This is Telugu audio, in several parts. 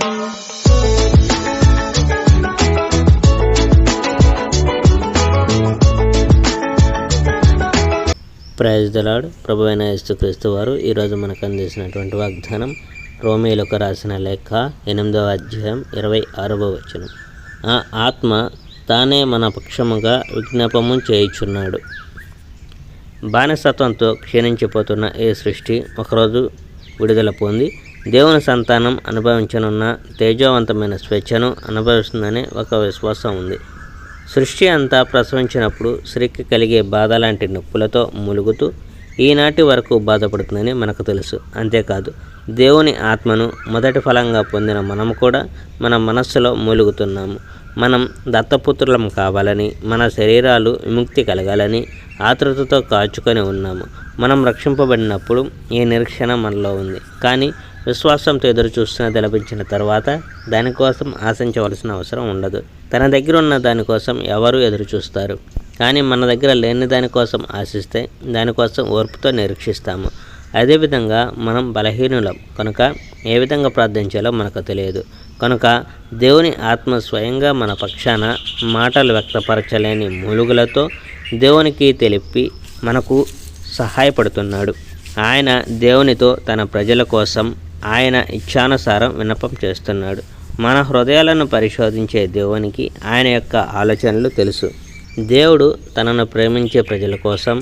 Praise the lord. ప్రభువైన యేసుక్రీస్తు వారు ఈరోజు మనకు అందించినటువంటి వాగ్దానం రోమీయులకు రాసిన లేఖ 8వ అధ్యాయం 26వ వచనం. ఆ ఆత్మ తానే మన పక్షముగా విజ్ఞాపము చేయుచున్నాడు. బానిసత్వంతో క్షీణించిపోతున్న ఈ సృష్టి ఒకరోజు విడుదల పొంది దేవుని సంతానం అనుభవించనున్న తేజోవంతమైన స్వేచ్ఛను అనుభవిస్తుందని ఒక విశ్వాసం ఉంది. సృష్టి అంతా ప్రసవించినప్పుడు స్త్రీకి కలిగే బాధ లాంటి నొప్పులతో మూలుగుతూ ఈనాటి వరకు బాధపడుతుందని మనకు తెలుసు. అంతేకాదు, దేవుని ఆత్మను మొదటి ఫలంగా పొందిన మనము కూడా మన మనస్సులో మూలుగుతున్నాము. మనం దత్తపుత్రులం కావాలని, మన శరీరాలు విముక్తి కలగాలని ఆతృతతో కాచుకొని ఉన్నాము. మనం రక్షింపబడినప్పుడు ఈ నిరీక్షణ మనలో ఉంది. కానీ విశ్వాసంతో ఎదురు చూస్తున్నది లభించిన తర్వాత దానికోసం ఆశించవలసిన అవసరం ఉండదు. తన దగ్గర ఉన్న దానికోసం ఎవరు ఎదురు చూస్తారు? కానీ మన దగ్గర లేని దానికోసం ఆశిస్తే దానికోసం ఓర్పుతో నిరీక్షిస్తాము. అదేవిధంగా మనం బలహీనులం కనుక ఏ విధంగా ప్రార్థించాలో మనకు తెలియదు. కనుక దేవుని ఆత్మ స్వయంగా మన పక్షాన మాటలు వ్యక్తపరచలేని మూలుగులతో దేవునికి తెలిపి మనకు సహాయపడుతున్నాడు. ఆయన దేవునితో తన ప్రజల కోసం ఆయన ఇచ్ఛానుసారం విన్నపం చేస్తున్నాడు. మన హృదయాలను పరిశోధించే దేవునికి ఆయన యొక్క ఆలోచనలు తెలుసు. దేవుడు తనను ప్రేమించే ప్రజల కోసం,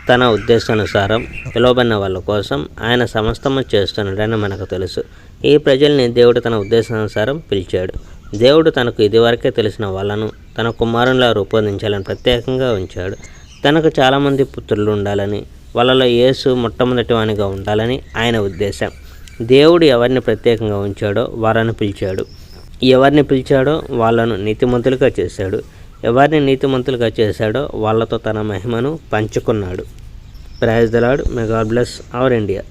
తన ఉద్దేశానుసారం పిలువబడిన వాళ్ళ కోసం ఆయన సమస్తము చేస్తున్నాడని మనకు తెలుసు. ఈ ప్రజల్ని దేవుడు తన ఉద్దేశానుసారం పిలిచాడు. దేవుడు తనకు ఇదివరకే తెలిసిన వాళ్ళను తన కుమారునిలా రూపొందించాలని ప్రత్యేకంగా ఉంచాడు. తనకు చాలామంది పుత్రులు ఉండాలని, వాళ్ళలో యేసు మొట్టమొదటి వానిగా ఉండాలని ఆయన ఉద్దేశం. దేవుడు ఎవరిని ప్రత్యేకంగా ఉంచాడో వారిని పిలిచాడు. ఎవరిని పిలిచాడో వాళ్ళను నీతిమంతులుగా చేశాడు. ఎవరిని నీతిమంతులుగా చేశాడో వాళ్ళతో తన మహిమను పంచుకున్నాడు. Praise the Lord. May God bless our India.